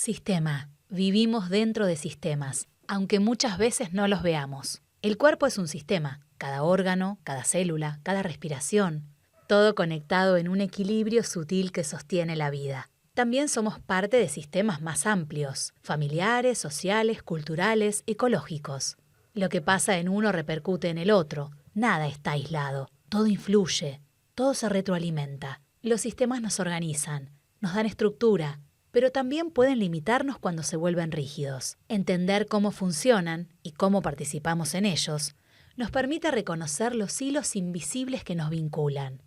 Sistema. Vivimos dentro de sistemas, aunque muchas veces no los veamos. El cuerpo es un sistema, cada órgano, cada célula, cada respiración, todo conectado en un equilibrio sutil que sostiene la vida. También somos parte de sistemas más amplios, familiares, sociales, culturales, ecológicos. Lo que pasa en uno repercute en el otro, nada está aislado, todo influye, todo se retroalimenta. Los sistemas nos organizan, nos dan estructura, pero también pueden limitarnos cuando se vuelven rígidos. Entender cómo funcionan y cómo participamos en ellos nos permite reconocer los hilos invisibles que nos vinculan,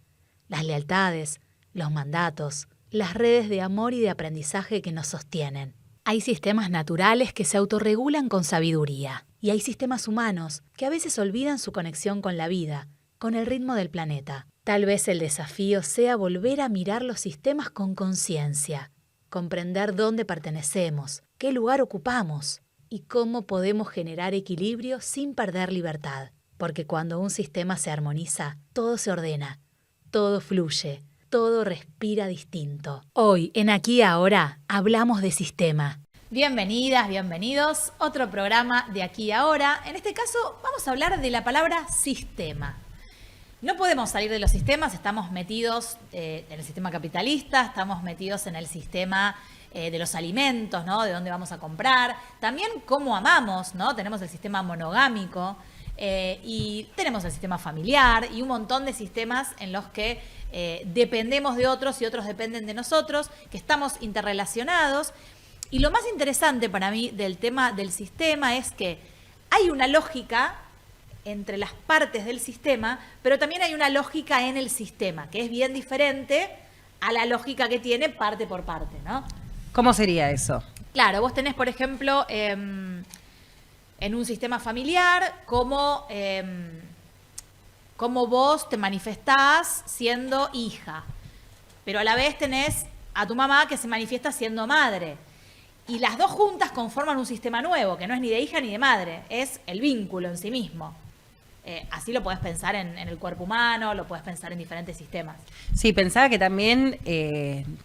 las lealtades, los mandatos, las redes de amor y de aprendizaje que nos sostienen. Hay sistemas naturales que se autorregulan con sabiduría, y hay sistemas humanos que a veces olvidan su conexión con la vida, con el ritmo del planeta. Tal vez el desafío sea volver a mirar los sistemas con conciencia, comprender dónde pertenecemos, qué lugar ocupamos y cómo podemos generar equilibrio sin perder libertad. Porque cuando un sistema se armoniza, todo se ordena, todo fluye, todo respira distinto. Hoy, en Aquí y Ahora, hablamos de sistema. Bienvenidas, bienvenidos. Otro programa de Aquí y Ahora. En este caso, vamos a hablar de la palabra sistema. No podemos salir de los sistemas, estamos metidos en el sistema capitalista, estamos metidos en el sistema de los alimentos, ¿no? De dónde vamos a comprar. También cómo amamos, ¿no? Tenemos el sistema monogámico y tenemos el sistema familiar y un montón de sistemas en los que dependemos de otros y otros dependen de nosotros, que estamos interrelacionados. Y lo más interesante para mí del tema del sistema es que hay una lógica entre las partes del sistema, pero también hay una lógica en el sistema, que es bien diferente a la lógica que tiene parte por parte, ¿no? ¿Cómo sería eso? Claro, vos tenés, por ejemplo, en un sistema familiar, cómo vos te manifestás siendo hija, pero a la vez tenés a tu mamá que se manifiesta siendo madre. Y las dos juntas conforman un sistema nuevo, que no es ni de hija ni de madre, es el vínculo en sí mismo. Así lo podés pensar en el cuerpo humano, lo podés pensar en diferentes sistemas. Sí, pensaba que también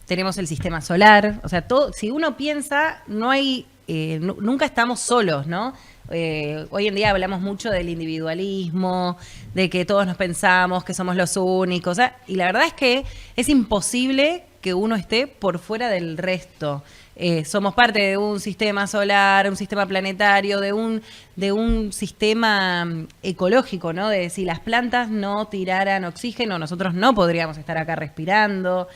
tenemos el sistema solar. O sea, todo, si uno piensa, no hay, nunca estamos solos, ¿no? Hoy en día hablamos mucho del individualismo, de que todos nos pensamos que somos los únicos. Y la verdad es que es imposible que uno esté por fuera del resto. Somos parte de un sistema solar, un sistema planetario, de un sistema ecológico, ¿no? De si las plantas no tiraran oxígeno, nosotros no podríamos estar acá respirando.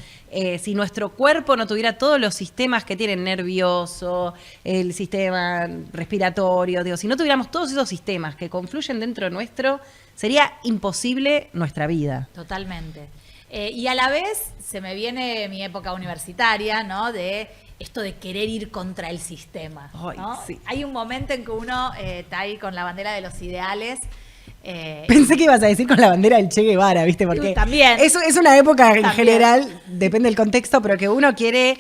Si nuestro cuerpo no tuviera todos los sistemas que tiene nervioso, el sistema respiratorio, digo, si no tuviéramos todos esos sistemas que confluyen dentro nuestro, sería imposible nuestra vida. Totalmente. Y a la vez se me viene mi época universitaria, ¿no? De esto de querer ir contra el sistema, ¿no? Ay, sí. Hay un momento en que uno está ahí con la bandera de los ideales. Pensé que ibas a decir con la bandera del Che Guevara, ¿viste? Porque también. Es una época en También. general, depende del contexto, pero que uno quiere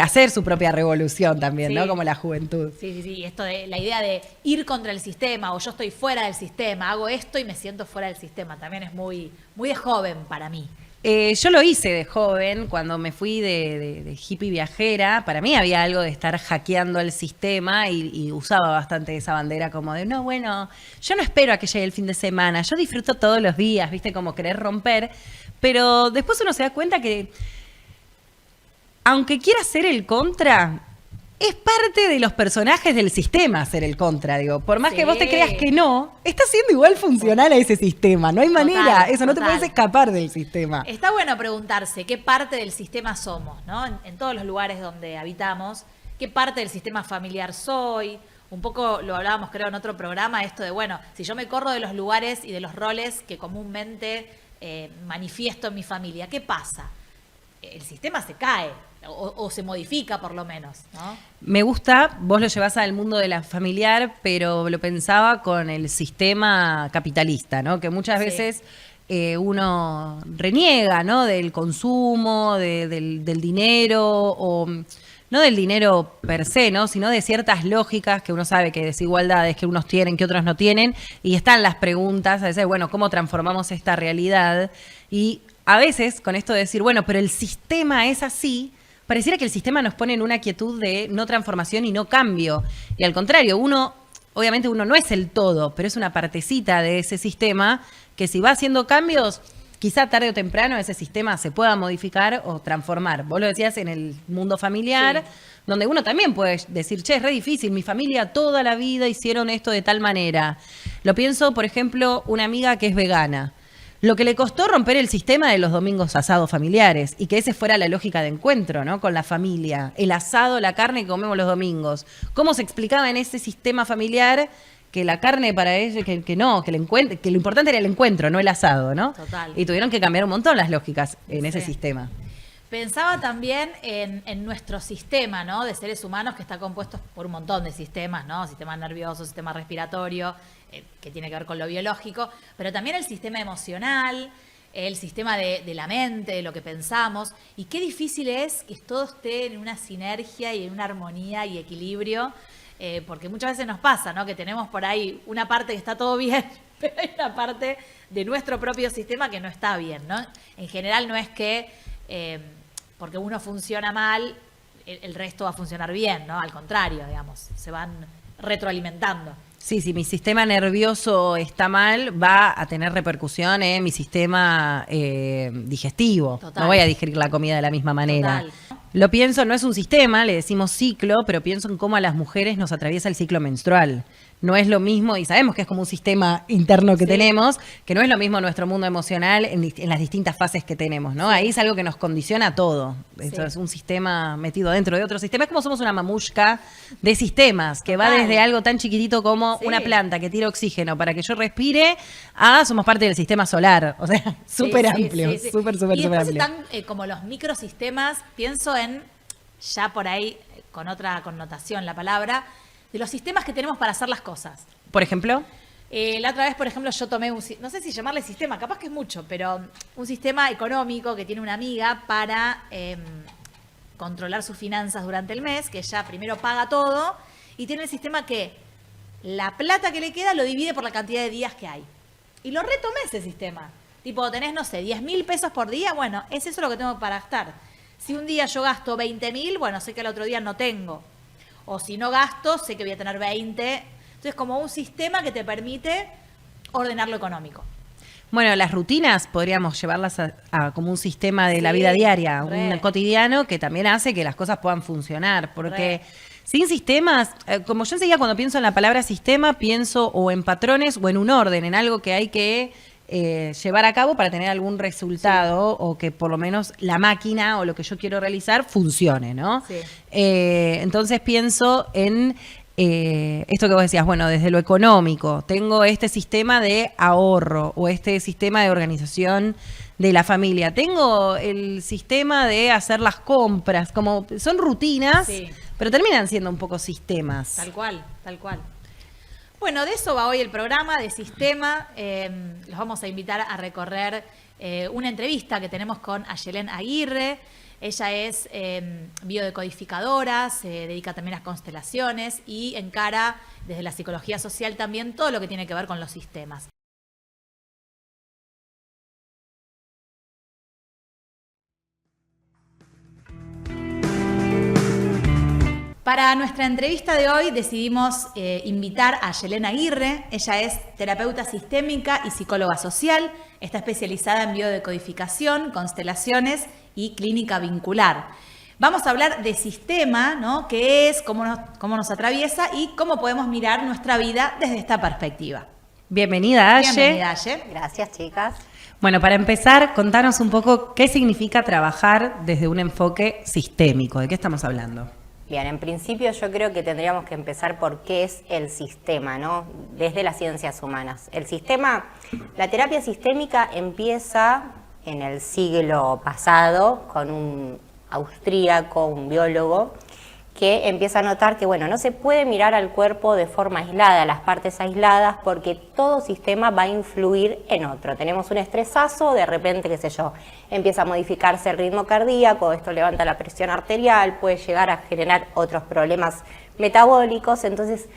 hacer su propia revolución también, Sí. ¿no? Como la juventud. Sí. Esto de la idea de ir contra el sistema o yo estoy fuera del sistema, hago esto y me siento fuera del sistema. También es muy, muy de joven para mí. Yo lo hice de joven, cuando me fui de hippie viajera. Para mí había algo de estar hackeando el sistema y usaba bastante esa bandera como de, no, bueno, yo no espero a que llegue el fin de semana, yo disfruto todos los días, ¿viste? Como querer romper. Pero después uno se da cuenta que, aunque quiera ser el contra, es parte de los personajes del sistema ser el contra, digo. Por más que vos te creas que no, está siendo igual funcional a ese sistema. No hay manera, eso no te total. puedes escapar del sistema. Está bueno preguntarse qué parte del sistema somos, ¿no? En todos los lugares donde habitamos, qué parte del sistema familiar soy. Un poco lo hablábamos, creo, en otro programa, esto de, bueno, si yo me corro de los lugares y de los roles que comúnmente manifiesto en mi familia, ¿qué pasa? El sistema se cae o se modifica por lo menos, ¿no? Me gusta, vos lo llevás al mundo de la familiar, pero lo pensaba con el sistema capitalista, ¿no? Que muchas Sí. veces uno reniega, ¿no? Del consumo, del dinero, o no del dinero per se, ¿no? Sino de ciertas lógicas que uno sabe que desigualdades que unos tienen, que otros no tienen, y están las preguntas, a veces, bueno, ¿cómo transformamos esta realidad? Y a veces, con esto de decir, bueno, pero el sistema es así, pareciera que el sistema nos pone en una quietud de no transformación y no cambio. Y al contrario, obviamente uno no es el todo, pero es una partecita de ese sistema que si va haciendo cambios, quizá tarde o temprano ese sistema se pueda modificar o transformar. Vos lo decías en el mundo familiar, donde uno también puede decir, che, es re difícil, mi familia toda la vida hicieron esto de tal manera. Lo pienso, por ejemplo, una amiga que es vegana. Lo que le costó romper el sistema de los domingos asados familiares y que esa fuera la lógica de encuentro, ¿no? Con la familia. El asado, la carne que comemos los domingos. ¿Cómo se explicaba en ese sistema familiar que la carne para ellos, que lo importante era el encuentro, no el asado, ¿no? Total. Y tuvieron que cambiar un montón las lógicas en ese sistema. Pensaba también en nuestro sistema, ¿no? De seres humanos que está compuesto por un montón de sistemas, ¿no? Sistema nervioso, sistema respiratorio, que tiene que ver con lo biológico, pero también el sistema emocional, el sistema de la mente, de lo que pensamos. Y qué difícil es que todo esté en una sinergia y en una armonía y equilibrio, porque muchas veces nos pasa, ¿no? Que tenemos por ahí una parte que está todo bien, pero hay una parte de nuestro propio sistema que no está bien, ¿no? En general no es que porque uno funciona mal, el resto va a funcionar bien, ¿no? Al contrario, digamos, se van retroalimentando. Sí, si mi sistema nervioso está mal, va a tener repercusión en mi sistema digestivo. Total. No voy a digerir la comida de la misma manera. Total. Lo pienso, no es un sistema, le decimos ciclo, pero pienso en cómo a las mujeres nos atraviesa el ciclo menstrual. No es lo mismo, y sabemos que es como un sistema interno que tenemos, que no es lo mismo nuestro mundo emocional en las distintas fases que tenemos, ¿no? Ahí es algo que nos condiciona a todo. Esto es un sistema metido dentro de otro sistema. Es como somos una mamushka de sistemas, que va desde algo tan chiquitito como una planta que tira oxígeno para que yo respire, a somos parte del sistema solar. O sea, súper amplio, súper Y después amplio. están como los microsistemas, pienso en, ya por ahí, con otra connotación la palabra, de los sistemas que tenemos para hacer las cosas. Por ejemplo, La otra vez, por ejemplo, yo tomé no sé si llamarle sistema, capaz que es mucho, pero un sistema económico que tiene una amiga para controlar sus finanzas durante el mes, que ella primero paga todo y tiene el sistema que la plata que le queda lo divide por la cantidad de días que hay. Y lo retomé ese sistema. Tipo, tenés, no sé, 10.000 pesos por día, bueno, es eso lo que tengo para gastar. Si un día yo gasto 20.000, bueno, sé que el otro día no tengo. O si no gasto, sé que voy a tener 20. Entonces, como un sistema que te permite ordenar lo económico. bueno, las rutinas podríamos llevarlas a como un sistema de la vida diaria, un cotidiano que también hace que las cosas puedan funcionar. Porque sin sistemas, como yo enseguida cuando pienso en la palabra sistema, pienso o en patrones o en un orden, en algo que hay que llevar a cabo para tener algún resultado o que por lo menos la máquina o lo que yo quiero realizar funcione, ¿no? Sí. Entonces pienso en esto que vos decías, bueno, desde lo económico, tengo este sistema de ahorro o este sistema de organización de la familia, tengo el sistema de hacer las compras, como son rutinas, pero terminan siendo un poco sistemas. Tal cual, tal cual. Bueno, de eso va hoy el programa, de sistema. Los vamos a invitar a recorrer una entrevista que tenemos con Ayelen Aguirre. Ella es biodecodificadora, se dedica también a las constelaciones y encara desde la psicología social también todo lo que tiene que ver con los sistemas. Para nuestra entrevista de hoy decidimos invitar a Ayelen Aguirre. Ella es terapeuta sistémica y psicóloga social. Está especializada en biodecodificación, constelaciones y clínica vincular. Vamos a hablar de sistema, ¿no? ¿Qué es? Cómo nos atraviesa y cómo podemos mirar nuestra vida desde esta perspectiva. Bienvenida, Aye. Bienvenida, Aye. Gracias, chicas. Bueno, para empezar, contanos un poco qué significa trabajar desde un enfoque sistémico. ¿De qué estamos hablando? Bien, en principio yo creo que tendríamos que empezar por qué es el sistema, ¿no? Desde las ciencias humanas. El sistema, la terapia sistémica empieza en el siglo pasado con un austríaco, un biólogo, que empieza a notar que, bueno, no se puede mirar al cuerpo de forma aislada, las partes aisladas, porque todo sistema va a influir en otro. Tenemos un estresazo, de repente, qué sé yo, empieza a modificarse el ritmo cardíaco, esto levanta la presión arterial, puede llegar a generar otros problemas metabólicos. Entonces,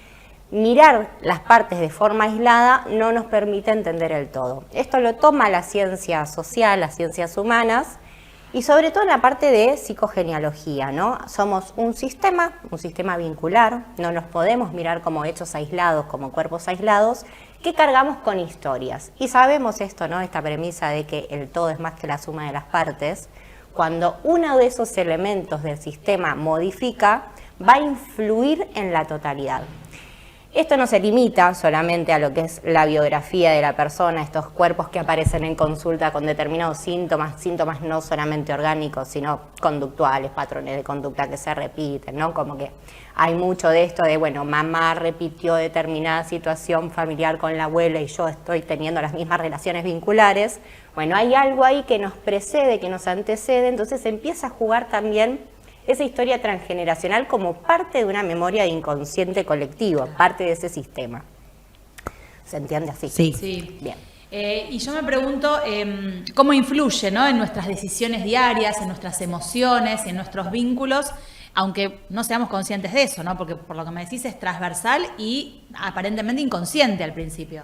mirar las partes de forma aislada no nos permite entender el todo. Esto lo toma la ciencia social, las ciencias humanas, y sobre todo en la parte de psicogenealogía, ¿no? Somos un sistema vincular, no nos podemos mirar como hechos aislados, como cuerpos aislados, que cargamos con historias. Y sabemos esto, ¿no? Esta premisa de que el todo es más que la suma de las partes. Cuando uno de esos elementos del sistema modifica, va a influir en la totalidad. Esto no se limita solamente a lo que es la biografía de la persona, estos cuerpos que aparecen en consulta con determinados síntomas no solamente orgánicos, sino conductuales, patrones de conducta que se repiten, ¿no? Como que hay mucho de esto de, bueno, mamá repitió determinada situación familiar con la abuela y yo estoy teniendo las mismas relaciones vinculares. Bueno, hay algo ahí que nos precede, que nos antecede, entonces empieza a jugar también esa historia transgeneracional como parte de una memoria de inconsciente colectivo, parte de ese sistema. ¿Se entiende así? Sí. Bien. Y yo me pregunto cómo influye, ¿no?, en nuestras decisiones diarias, en nuestras emociones, en nuestros vínculos, aunque no seamos conscientes de eso, ¿no? Porque por lo que me decís es transversal y aparentemente inconsciente al principio.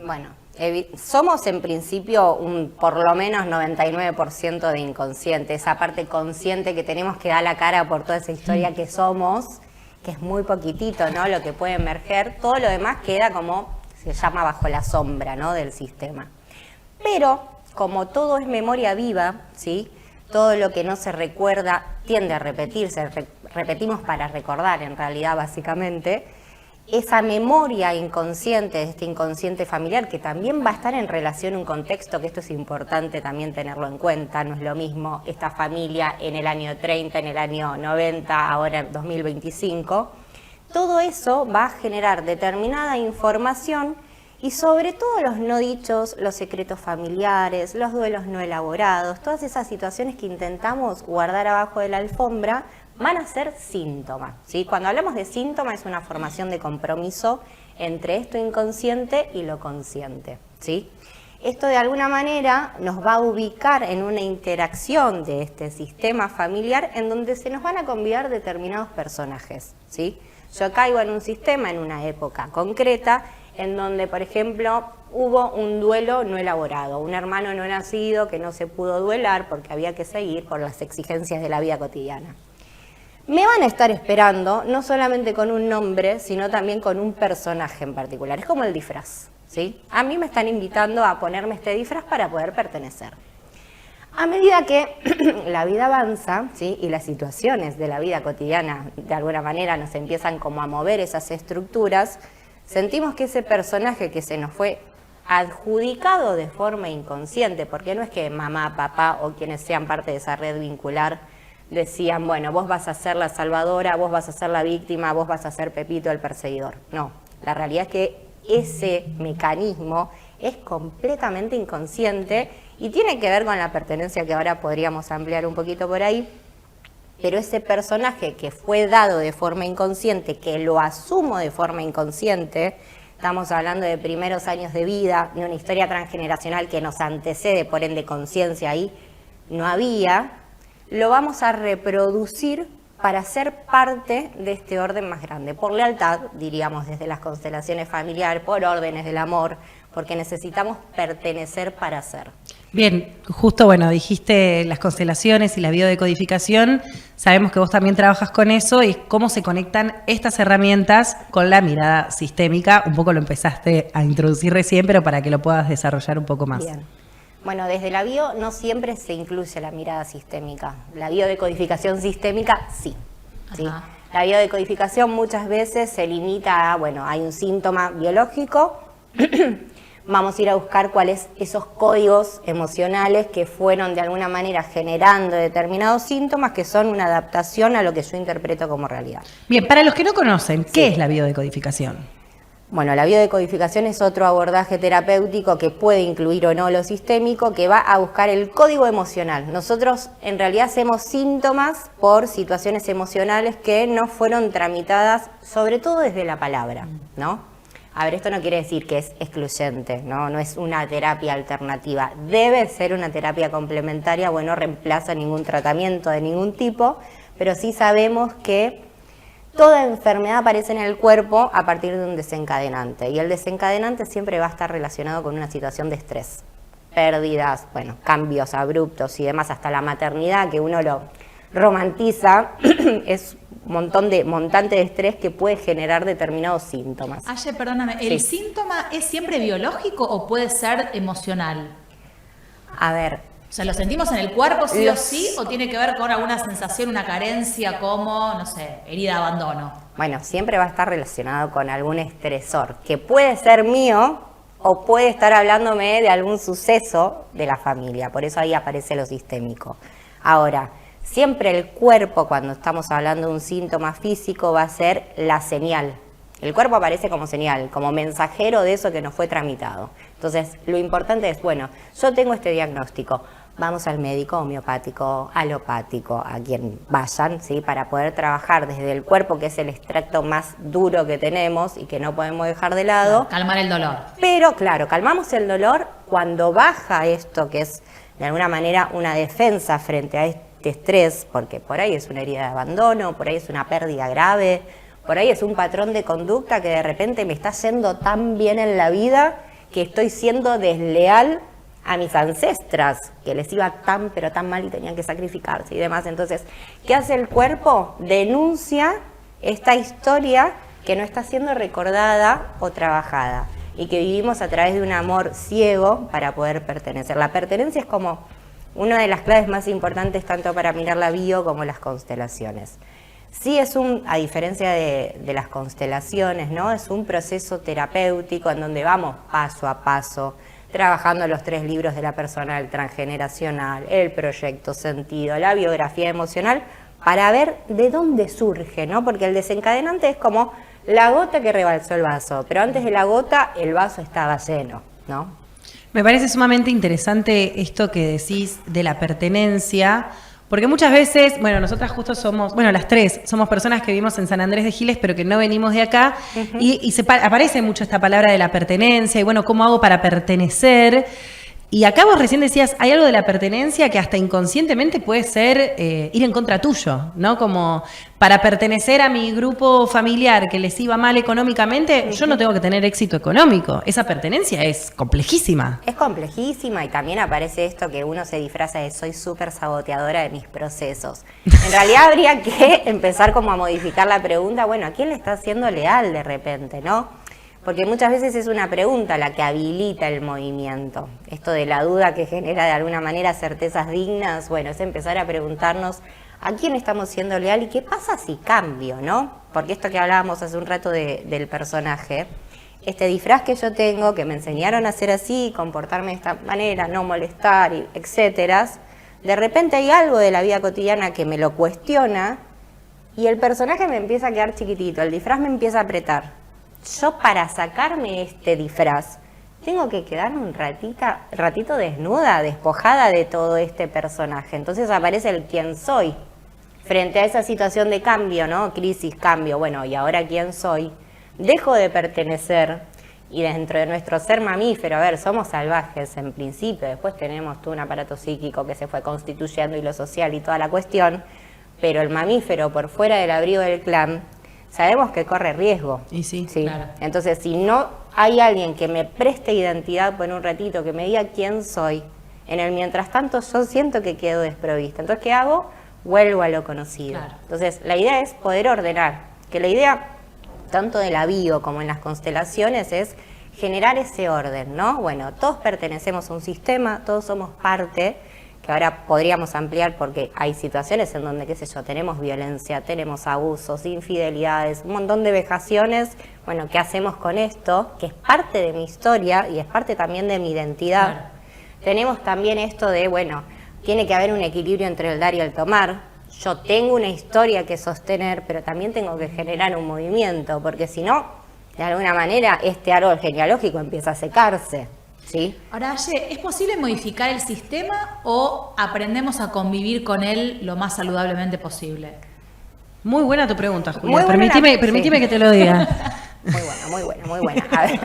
Bueno, somos en principio un por lo menos 99% de inconsciente, esa parte consciente que tenemos que dar la cara por toda esa historia que somos, que es muy poquitito, ¿no?, lo que puede emerger, todo lo demás queda como, se llama bajo la sombra, ¿no?, del sistema. Pero, como todo es memoria viva, ¿sí?, todo lo que no se recuerda tiende a repetirse, repetimos para recordar en realidad básicamente. Esa memoria inconsciente, este inconsciente familiar, que también va a estar en relación a un contexto, que esto es importante también tenerlo en cuenta, no es lo mismo esta familia en el año 30, en el año 90, ahora en 2025, todo eso va a generar determinada información y sobre todo los no dichos, los secretos familiares, los duelos no elaborados, todas esas situaciones que intentamos guardar abajo de la alfombra, van a ser síntomas, ¿sí? Cuando hablamos de síntoma es una formación de compromiso entre esto inconsciente y lo consciente, ¿sí? Esto de alguna manera nos va a ubicar en una interacción de este sistema familiar en donde se nos van a convidar determinados personajes, ¿sí? Yo caigo en un sistema, en una época concreta, en donde, por ejemplo, hubo un duelo no elaborado, un hermano no nacido que no se pudo duelar porque había que seguir por las exigencias de la vida cotidiana. Me van a estar esperando, no solamente con un nombre, sino también con un personaje en particular. Es como el disfraz, ¿sí? A mí me están invitando a ponerme este disfraz para poder pertenecer. A medida que la vida avanza, ¿sí?, y las situaciones de la vida cotidiana de alguna manera nos empiezan como a mover esas estructuras, sentimos que ese personaje que se nos fue adjudicado de forma inconsciente, porque no es que mamá, papá o quienes sean parte de esa red vincular decían, bueno, vos vas a ser la salvadora, vos vas a ser la víctima, vos vas a ser Pepito el perseguidor. No, la realidad es que ese mecanismo es completamente inconsciente y tiene que ver con la pertenencia que ahora podríamos ampliar un poquito por ahí, pero ese personaje que fue dado de forma inconsciente, que lo asumo de forma inconsciente, estamos hablando de primeros años de vida, de una historia transgeneracional que nos antecede, por ende conciencia ahí no había, lo vamos a reproducir para ser parte de este orden más grande, por lealtad, diríamos desde las constelaciones familiares, por órdenes del amor, porque necesitamos pertenecer para ser. Bien, justo, bueno, dijiste las constelaciones y la biodecodificación, sabemos que vos también trabajas con eso y cómo se conectan estas herramientas con la mirada sistémica, un poco lo empezaste a introducir recién, pero para que lo puedas desarrollar un poco más. Bien. Bueno, desde la bio no siempre se incluye la mirada sistémica. La biodecodificación sistémica, sí. ¿Sí? La biodecodificación muchas veces se limita a, bueno, hay un síntoma biológico, vamos a ir a buscar cuáles esos códigos emocionales que fueron de alguna manera generando determinados síntomas que son una adaptación a lo que yo interpreto como realidad. Bien, para los que no conocen, ¿qué es la biodecodificación? Bueno, la biodecodificación es otro abordaje terapéutico que puede incluir o no lo sistémico, que va a buscar el código emocional. Nosotros en realidad hacemos síntomas por situaciones emocionales que no fueron tramitadas, sobre todo desde la palabra, ¿no? A ver, esto no quiere decir que es excluyente, ¿no? No es una terapia alternativa. Debe ser una terapia complementaria, bueno, no reemplaza ningún tratamiento de ningún tipo, pero sí sabemos que toda enfermedad aparece en el cuerpo a partir de un desencadenante y el desencadenante siempre va a estar relacionado con una situación de estrés, pérdidas, bueno, cambios abruptos y demás, hasta la maternidad, que uno lo romantiza, es un montante de estrés que puede generar determinados síntomas. Aye, perdóname, ¿el síntoma es siempre biológico o puede ser emocional? A ver, O sea, ¿lo sentimos en el cuerpo sí o sí o tiene que ver con alguna sensación, una carencia como, no sé, herida de abandono? bueno, siempre va a estar relacionado con algún estresor, que puede ser mío o puede estar hablándome de algún suceso de la familia, por eso ahí aparece lo sistémico. Ahora, siempre el cuerpo, cuando estamos hablando de un síntoma físico, va a ser la señal. El cuerpo aparece como señal, como mensajero de eso que nos fue tramitado. Entonces, lo importante es, bueno, yo tengo este diagnóstico, vamos al médico homeopático, alopático, a quien vayan, ¿sí? Para poder trabajar desde el cuerpo, que es el extracto más duro que tenemos y que no podemos dejar de lado. Calmar el dolor. Pero claro, calmamos el dolor cuando baja esto, que es de alguna manera una defensa frente a este estrés, porque por ahí es una herida de abandono, por ahí es una pérdida grave, por ahí es un patrón de conducta que de repente me está yendo tan bien en la vida que estoy siendo desleal a mis ancestras, que les iba tan pero tan mal y tenían que sacrificarse y demás. Entonces, ¿qué hace el cuerpo? Denuncia esta historia que no está siendo recordada o trabajada y que vivimos a través de un amor ciego para poder pertenecer. La pertenencia es como una de las claves más importantes tanto para mirar la bio como las constelaciones. Sí es a diferencia de las constelaciones, ¿no? Es un proceso terapéutico en donde vamos paso a paso, trabajando los 3 libros de la persona transgeneracional, el proyecto sentido, la biografía emocional, para ver de dónde surge, ¿no? Porque el desencadenante es como la gota que rebalsó el vaso, pero antes de la gota el vaso estaba lleno, ¿no? Me parece sumamente interesante esto que decís de la pertenencia, porque muchas veces, bueno, nosotras justo somos, bueno, las 3, somos personas que vivimos en San Andrés de Giles, pero que no venimos de acá, y aparece mucho esta palabra de la pertenencia, y bueno, ¿cómo hago para pertenecer? Y acá vos recién decías, hay algo de la pertenencia que hasta inconscientemente puede ser ir en contra tuyo, ¿no? Como para pertenecer a mi grupo familiar que les iba mal económicamente, yo no tengo que tener éxito económico. Esa pertenencia es complejísima. Es complejísima y también aparece esto que uno se disfraza de soy súper saboteadora de mis procesos. En realidad habría que empezar como a modificar la pregunta, bueno, ¿a quién le está siendo leal de repente, no? Porque muchas veces es una pregunta la que habilita el movimiento. Esto de la duda que genera de alguna manera certezas dignas, bueno, es empezar a preguntarnos a quién estamos siendo leal y qué pasa si cambio, ¿no? Porque esto que hablábamos hace un rato del personaje, este disfraz que yo tengo, que me enseñaron a hacer así, comportarme de esta manera, no molestar, etcétera, de repente hay algo de la vida cotidiana que me lo cuestiona y el personaje me empieza a quedar chiquitito, el disfraz me empieza a apretar. Yo para sacarme este disfraz tengo que quedarme un ratito desnuda, despojada de todo este personaje. Entonces aparece el quién soy frente a esa situación de cambio, ¿no? Crisis, cambio. Bueno, ¿y ahora quién soy? Dejo de pertenecer y dentro de nuestro ser mamífero, a ver, somos salvajes en principio, después tenemos todo un aparato psíquico que se fue constituyendo y lo social y toda la cuestión, pero el mamífero por fuera del abrigo del clan sabemos que corre riesgo. Y sí, claro. Entonces, si no hay alguien que me preste identidad por un ratito, que me diga quién soy, en el mientras tanto yo siento que quedo desprovista. Entonces, ¿qué hago? Vuelvo a lo conocido. Claro. Entonces, la idea es poder ordenar, que la idea, tanto de la bio como en las constelaciones, es generar ese orden, ¿no? Bueno, todos pertenecemos a un sistema, todos somos parte, que ahora podríamos ampliar porque hay situaciones en donde, qué sé yo, tenemos violencia, tenemos abusos, infidelidades, un montón de vejaciones. Bueno, ¿qué hacemos con esto? Que es parte de mi historia y es parte también de mi identidad. Claro. Tenemos también esto de, bueno, tiene que haber un equilibrio entre el dar y el tomar. Yo tengo una historia que sostener, pero también tengo que generar un movimiento, porque si no, de alguna manera, este árbol genealógico empieza a secarse. ¿Sí? Ahora, Aye, ¿es posible modificar el sistema o aprendemos a convivir con él lo más saludablemente posible? Muy buena tu pregunta, Julia. Muy buena Permitime sí. que te lo diga. Muy buena. A ver.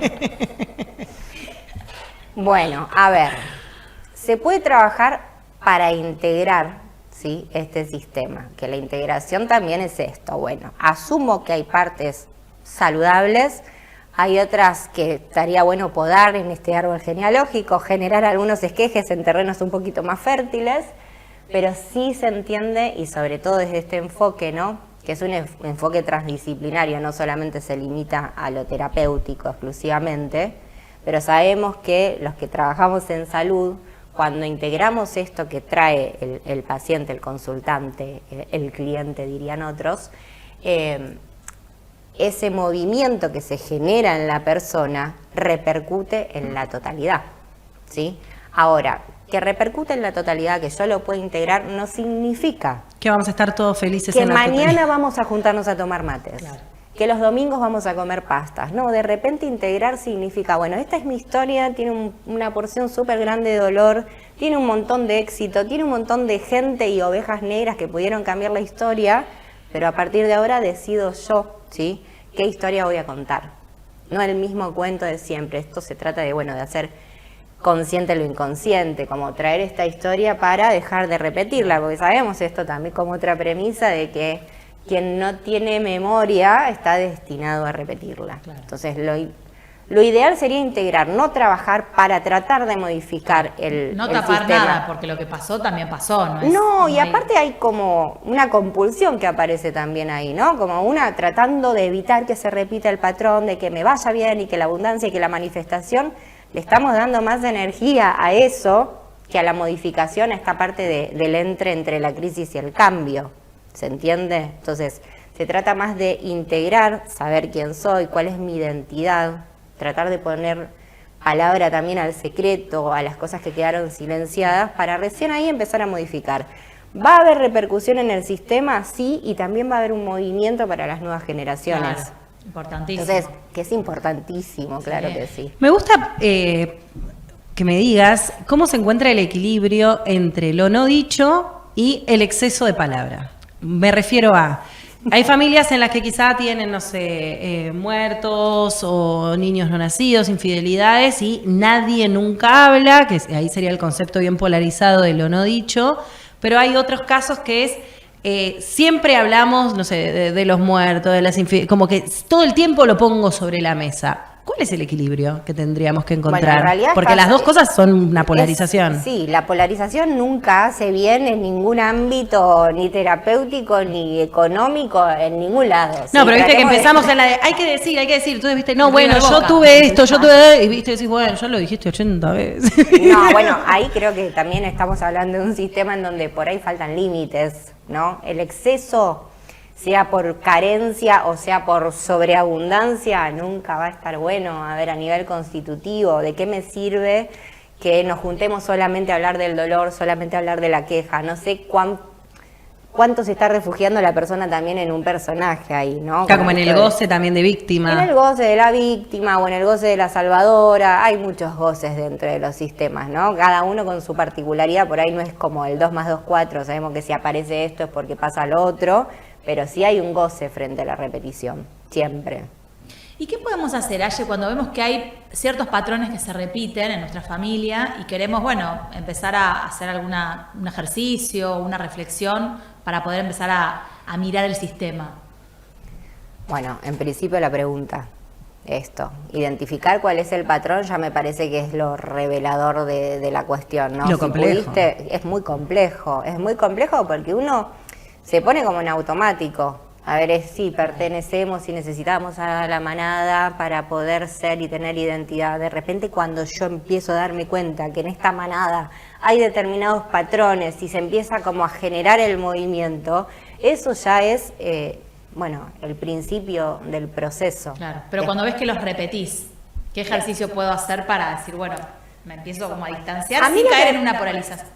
Bueno, a ver. Se puede trabajar para integrar, ¿sí?, este sistema. Que la integración también es esto. Bueno, asumo que hay partes saludables, Hay otras que estaría bueno podar en este árbol genealógico, generar algunos esquejes en terrenos un poquito más fértiles, pero sí se entiende, y sobre todo desde este enfoque, ¿no?, que es un enfoque transdisciplinario, no solamente se limita a lo terapéutico exclusivamente, pero sabemos que los que trabajamos en salud, cuando integramos esto que trae el paciente, el consultante, el cliente, dirían otros, ese movimiento que se genera en la persona repercute en la totalidad, ¿sí? Ahora, que repercute en la totalidad, que yo lo puedo integrar, no significa que vamos a estar todos felices que en la mañana totalidad. vamos a juntarnos a tomar mates, que los domingos vamos a comer pastas. No, de repente integrar significa, bueno, esta es mi historia, tiene una porción súper grande de dolor, tiene un montón de éxito, tiene un montón de gente y ovejas negras que pudieron cambiar la historia, pero a partir de ahora decido yo, ¿sí?, qué historia voy a contar. No el mismo cuento de siempre. Esto se trata de, bueno, de hacer consciente lo inconsciente, como traer esta historia para dejar de repetirla, porque sabemos esto también como otra premisa de que quien no tiene memoria está destinado a repetirla. Claro. Entonces, lo ideal sería integrar, no trabajar para tratar de modificar el No tapar sistema. nada, porque lo que pasó también pasó, ¿no? No, y aparte hay como una compulsión que aparece también ahí, ¿no? Como una tratando de evitar que se repita el patrón, de que me vaya bien y que la abundancia y que la manifestación, le estamos dando más energía a eso que a la modificación, a esta parte del entre la crisis y el cambio. ¿Se entiende? Entonces, se trata más de integrar, saber quién soy, cuál es mi identidad, tratar de poner palabra también al secreto, a las cosas que quedaron silenciadas, para recién ahí empezar a modificar. ¿Va a haber repercusión en el sistema? Sí, y también va a haber un movimiento para las nuevas generaciones. Claro, importantísimo. Entonces, que es importantísimo, claro que sí. Me gusta que me digas cómo se encuentra el equilibrio entre lo no dicho y el exceso de palabra. Me refiero a... Hay familias en las que quizá tienen, no sé, muertos o niños no nacidos, infidelidades, y nadie nunca habla, que ahí sería el concepto bien polarizado de lo no dicho, pero hay otros casos que es, siempre hablamos, no sé, de los muertos, de las infidelidades, como que todo el tiempo lo pongo sobre la mesa. ¿Cuál es el equilibrio que tendríamos que encontrar? Bueno, en realidad porque las dos cosas son una polarización. Sí, la polarización nunca hace bien en ningún ámbito, ni terapéutico, ni económico, en ningún lado. No, pero viste que empezamos en la de, hay que decir, entonces viste, no, bueno, yo tuve esto, yo tuve, y viste, decís, bueno, yo lo dijiste 80 veces. No, bueno, ahí creo que también estamos hablando de un sistema en donde por ahí faltan límites, ¿no? El exceso, sea por carencia o sea por sobreabundancia, nunca va a estar bueno. A ver, a nivel constitutivo, ¿de qué me sirve que nos juntemos solamente a hablar del dolor, solamente a hablar de la queja? No sé cuánto se está refugiando la persona también en un personaje ahí, ¿no? Está como en el goce también de víctima. En el goce de la víctima o en el goce de la salvadora. Hay muchos goces dentro de los sistemas, ¿no? Cada uno con su particularidad. Por ahí no es como el 2 más 2, 4. Sabemos que si aparece esto es porque pasa lo otro. Pero sí hay un goce frente a la repetición, siempre. ¿Y qué podemos hacer, Aye, cuando vemos que hay ciertos patrones que se repiten en nuestra familia y queremos, bueno, empezar a hacer un ejercicio, una reflexión para poder empezar a mirar el sistema? Bueno, en principio la pregunta, identificar cuál es el patrón ya me parece que es lo revelador de la cuestión, ¿no? Lo complejo. Es muy complejo porque uno se pone como en automático. A ver, sí, pertenecemos y necesitamos a la manada para poder ser y tener identidad. De repente, cuando yo empiezo a darme cuenta que en esta manada hay determinados patrones y se empieza como a generar el movimiento, eso ya es, el principio del proceso. Claro, pero cuando ves que los repetís, ¿qué ejercicio puedo hacer para decir, bueno, me empiezo como a distanciar sin caer en una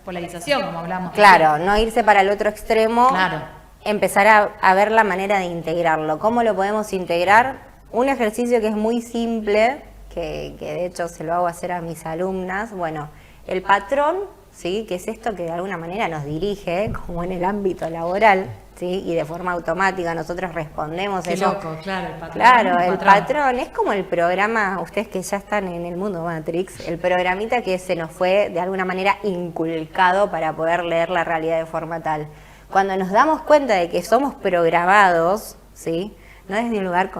polarización, como hablamos? Claro, no irse para el otro extremo. Claro. Empezar a ver la manera de integrarlo. ¿Cómo lo podemos integrar? Un ejercicio que es muy simple, que de hecho se lo hago hacer a mis alumnas. Bueno, el patrón, ¿sí?, que es esto que de alguna manera nos dirige, como en el ámbito laboral, ¿sí?, y de forma automática nosotros respondemos. Qué loco, claro, el patrón. Claro, el patrón es como el programa, ustedes que ya están en el mundo Matrix, el programita que se nos fue de alguna manera inculcado para poder leer la realidad de forma tal. Cuando nos damos cuenta de que somos programados, ¿sí?, no desde un lugar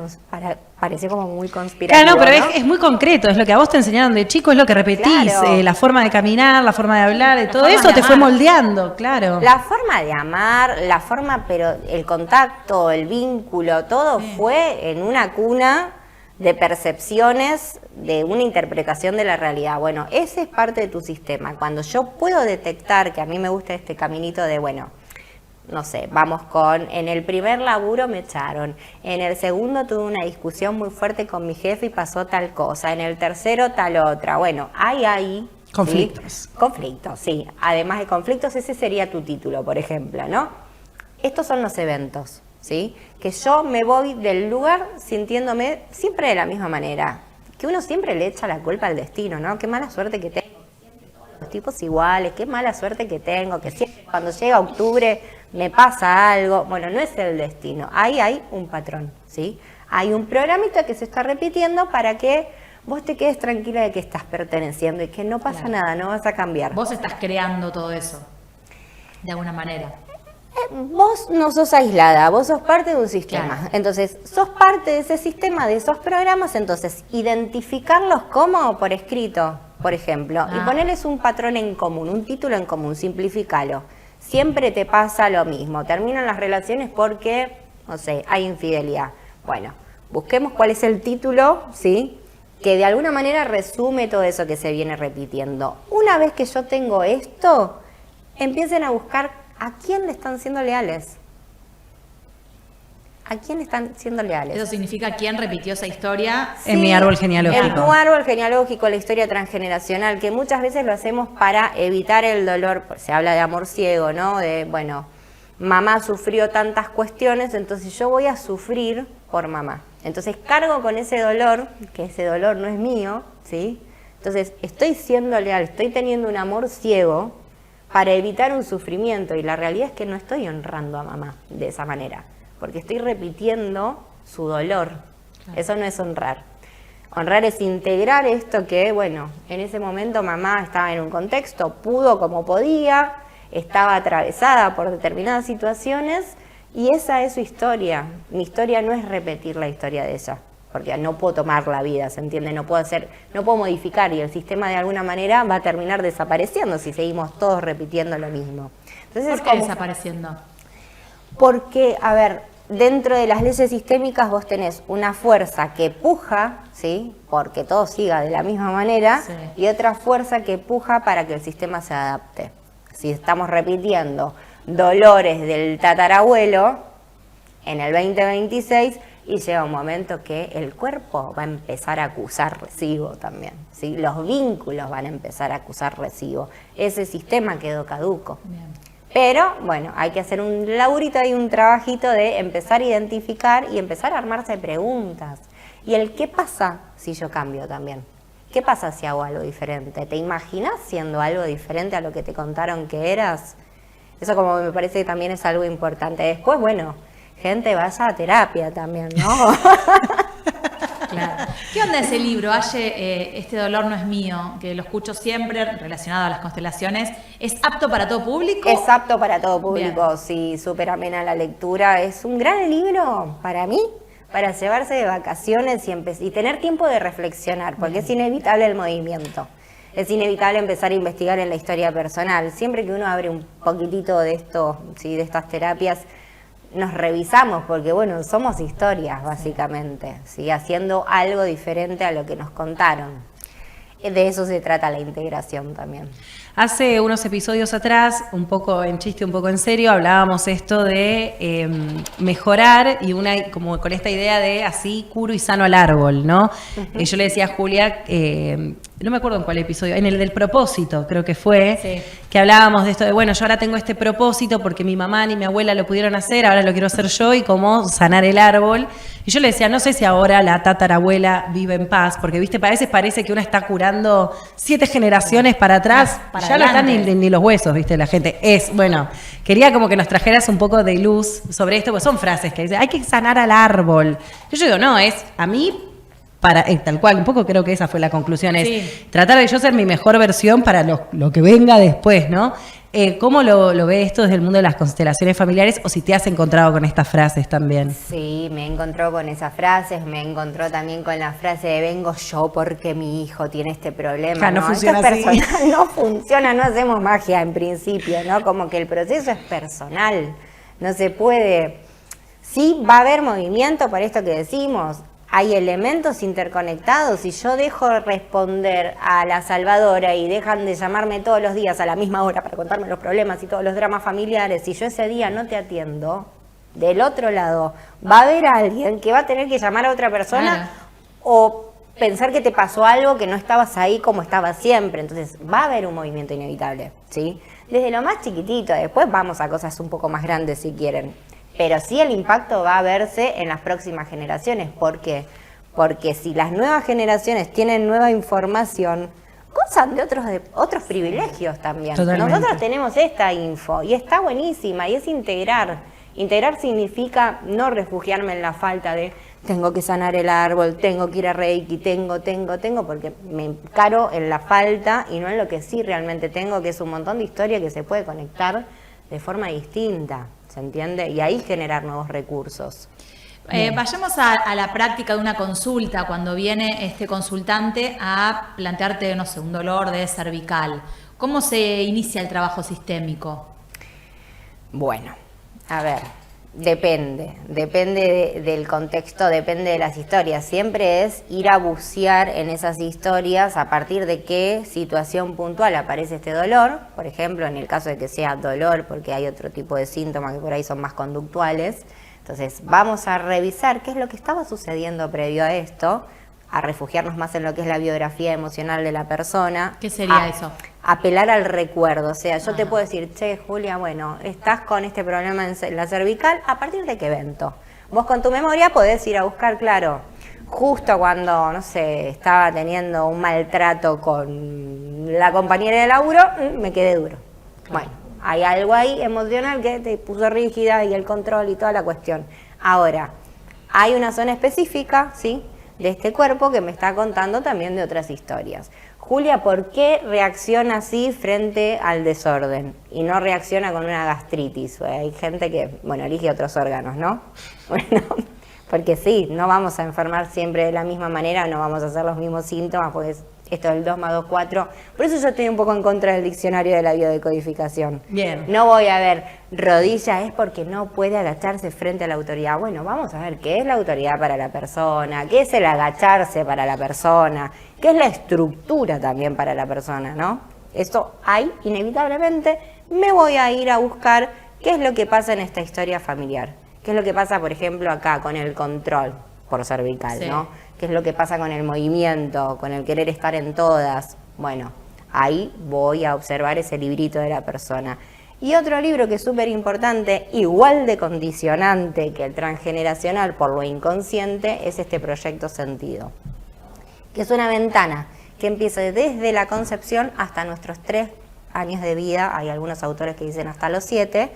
pareció como muy conspirativo. Claro, no, pero es muy concreto, es lo que a vos te enseñaron de chico, es lo que repetís, Claro. La forma de caminar, la forma de hablar, de todo forma eso de te fue amar. moldeando, claro. La forma de amar, la forma, pero el contacto, el vínculo, todo fue en una cuna de percepciones, de una interpretación de la realidad. Bueno, ese es parte de tu sistema. Cuando yo puedo detectar, que a mí me gusta este caminito de, bueno, no sé, vamos con, en el primer laburo me echaron, en el segundo tuve una discusión muy fuerte con mi jefe y pasó tal cosa, en el tercero tal otra. Bueno, hay ahí... Conflictos. ¿sí? Conflictos, sí. Además de conflictos, ese sería tu título, por ejemplo, ¿no? Estos son los eventos, ¿sí? Que yo me voy del lugar sintiéndome siempre de la misma manera. Que uno siempre le echa la culpa al destino, ¿no? Qué mala suerte que tengo. Los tipos iguales, qué mala suerte que tengo, que siempre cuando llega octubre me pasa algo. Bueno, no es el destino, ahí hay un patrón, ¿sí? Hay un programita que se está repitiendo para que vos te quedes tranquila de que estás perteneciendo y que no pasa nada, no vas a cambiar. Vos estás creando todo eso, de alguna manera. Vos no sos aislada, vos sos parte de un sistema. Claro. Entonces, sos parte de ese sistema, de esos programas, entonces identificarlos como por escrito, por ejemplo, y ponerles un patrón en común, un título en común, simplificalo. Siempre te pasa lo mismo, terminan las relaciones porque, no sé, hay infidelidad. Bueno, busquemos cuál es el título, ¿sí? Que de alguna manera resume todo eso que se viene repitiendo. Una vez que yo tengo esto, empiecen a buscar a quién le están siendo leales. ¿A quién le están siendo leales? Eso significa quién repitió esa historia. En mi árbol genealógico. En tu árbol genealógico, la historia transgeneracional, que muchas veces lo hacemos para evitar el dolor. Se habla de amor ciego, ¿no? De, bueno, mamá sufrió tantas cuestiones, entonces yo voy a sufrir por mamá. Entonces cargo con ese dolor, que ese dolor no es mío, ¿sí? Entonces estoy siendo leal, estoy teniendo un amor ciego para evitar un sufrimiento. Y la realidad es que no estoy honrando a mamá de esa manera, porque estoy repitiendo su dolor. Claro. Eso no es honrar. Honrar es integrar esto que, bueno, en ese momento mamá estaba en un contexto, pudo como podía, estaba atravesada por determinadas situaciones y esa es su historia. Mi historia no es repetir la historia de ella, porque no puedo tomar la vida, ¿se entiende? No puedo modificar y el sistema de alguna manera va a terminar desapareciendo si seguimos todos repitiendo lo mismo. Entonces, ¿Por qué desapareciendo? Porque, a ver, dentro de las leyes sistémicas vos tenés una fuerza que puja, ¿sí? Porque todo siga de la misma manera, Sí. y otra fuerza que puja para que el sistema se adapte. Si estamos repitiendo dolores del tatarabuelo en el 2026 y llega un momento que el cuerpo va a empezar a acusar recibo también, ¿sí? Los vínculos van a empezar a acusar recibo. Ese sistema quedó caduco. Bien. Pero, bueno, hay que hacer un laburito y un trabajito de empezar a identificar y empezar a armarse preguntas. Y el qué pasa si yo cambio también. ¿Qué pasa si hago algo diferente? ¿Te imaginas siendo algo diferente a lo que te contaron que eras? Eso como me parece que también es algo importante. Después, bueno, gente, vaya a terapia también, ¿no? Claro. ¿Qué onda ese libro, Aye, Este dolor no es mío? Que lo escucho siempre relacionado a las constelaciones. ¿Es apto para todo público? Es apto para todo público, Bien. sí, súper amena la lectura. Es un gran libro para mí, para llevarse de vacaciones y tener tiempo de reflexionar, porque es inevitable el movimiento. Es inevitable empezar a investigar en la historia personal. Siempre que uno abre un poquitito de esto, ¿sí? De estas terapias, nos revisamos, porque bueno, somos historias básicamente, ¿sí? Haciendo algo diferente a lo que nos contaron. De eso se trata la integración también. Hace unos episodios atrás, un poco en chiste, un poco en serio, hablábamos esto de mejorar y como con esta idea de así curo y sano al árbol, ¿no? Yo le decía a Julia, no me acuerdo en cuál episodio, en el del propósito creo que fue, Sí. que hablábamos de esto de, bueno, yo ahora tengo este propósito porque mi mamá ni mi abuela lo pudieron hacer, ahora lo quiero hacer yo y cómo sanar el árbol. Y yo le decía, no sé si ahora la tatarabuela vive en paz, porque viste, a veces parece que uno está curando 7 generaciones para atrás, Para ya no están adelante. ni los huesos, viste, la gente. Bueno, quería como que nos trajeras un poco de luz sobre esto, porque son frases que dicen, hay que sanar al árbol. Yo digo, no, a mí para, tal cual, un poco creo que esa fue la conclusión, es Sí. tratar de yo ser mi mejor versión para lo que venga después, ¿no? ¿Cómo lo ve esto desde el mundo de las constelaciones familiares o si te has encontrado con estas frases también? Sí, me encontró con esas frases, me encontró también con la frase de vengo yo porque mi hijo tiene este problema. Ja, no funciona esto es así. personal, no funciona, no hacemos magia en principio, ¿no? Como que el proceso es personal, no se puede. Sí, va a haber movimiento para esto que decimos. Hay elementos interconectados. Si yo dejo de responder a la salvadora y dejan de llamarme todos los días a la misma hora para contarme los problemas y todos los dramas familiares, si yo ese día no te atiendo, del otro lado va a haber alguien que va a tener que llamar a otra persona Claro. o pensar que te pasó algo que no estabas ahí como estabas siempre. Entonces va a haber un movimiento inevitable, ¿sí? Desde lo más chiquitito, después vamos a cosas un poco más grandes si quieren. Pero sí el impacto va a verse en las próximas generaciones. ¿Por qué? Porque si las nuevas generaciones tienen nueva información, gozan de otros privilegios también. Totalmente. Nosotros tenemos esta info y está buenísima y es integrar. Integrar significa no refugiarme en la falta de tengo que sanar el árbol, tengo que ir a Reiki, tengo, porque me encaro en la falta y no en lo que sí realmente tengo, que es un montón de historia que se puede conectar de forma distinta. ¿Se entiende? Y ahí generar nuevos recursos. Vayamos a la práctica de una consulta, cuando viene este consultante a plantearte, no sé, un dolor de cervical. ¿Cómo se inicia el trabajo sistémico? Bueno, a ver, depende del contexto, depende de las historias. Siempre es ir a bucear en esas historias a partir de qué situación puntual aparece este dolor. Por ejemplo, en el caso de que sea dolor, porque hay otro tipo de síntomas que por ahí son más conductuales. Entonces, vamos a revisar qué es lo que estaba sucediendo previo a esto, a refugiarnos más en lo que es la biografía emocional de la persona. ¿Qué sería eso? Apelar al recuerdo, o sea, yo te puedo decir, che, Julia, bueno, estás con este problema en la cervical, ¿a partir de qué evento? Vos con tu memoria podés ir a buscar, claro, justo cuando, no sé, estaba teniendo un maltrato con la compañera de laburo, me quedé duro. Bueno, hay algo ahí emocional que te puso rígida y el control y toda la cuestión. Ahora, hay una zona específica, ¿sí?, de este cuerpo que me está contando también de otras historias. Julia, ¿por qué reacciona así frente al desorden y no reacciona con una gastritis? Hay gente que, bueno, elige otros órganos, ¿no? Bueno, porque sí, no vamos a enfermar siempre de la misma manera, no vamos a hacer los mismos síntomas, porque esto del 2 más 2, 4. Por eso yo estoy un poco en contra del diccionario de la biodecodificación. Bien. No voy a ver, rodilla es porque no puede agacharse frente a la autoridad. Bueno, vamos a ver qué es la autoridad para la persona, qué es el agacharse para la persona, qué es la estructura también para la persona, ¿no? Esto hay, inevitablemente, me voy a ir a buscar qué es lo que pasa en esta historia familiar. ¿Qué es lo que pasa, por ejemplo, acá con el control por cervical, Sí. ¿no? ¿Qué es lo que pasa con el movimiento, con el querer estar en todas? Bueno, ahí voy a observar ese librito de la persona. Y otro libro que es súper importante, igual de condicionante que el transgeneracional por lo inconsciente, es este Proyecto Sentido, que es una ventana que empieza desde la concepción hasta nuestros 3 años de vida, hay algunos autores que dicen hasta los 7,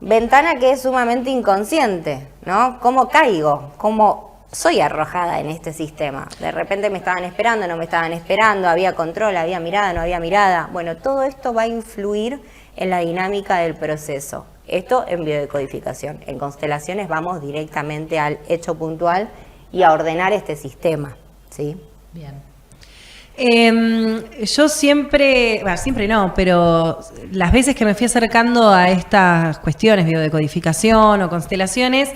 ventana que es sumamente inconsciente, ¿no? ¿Cómo caigo? ¿Cómo soy arrojada en este sistema? De repente me estaban esperando, no me estaban esperando, había control, había mirada, no había mirada. Bueno, todo esto va a influir en la dinámica del proceso. Esto en biodecodificación. En constelaciones vamos directamente al hecho puntual y a ordenar este sistema, ¿sí? Bien. Yo siempre, bueno, siempre no, pero las veces que me fui acercando a estas cuestiones, biodecodificación o constelaciones,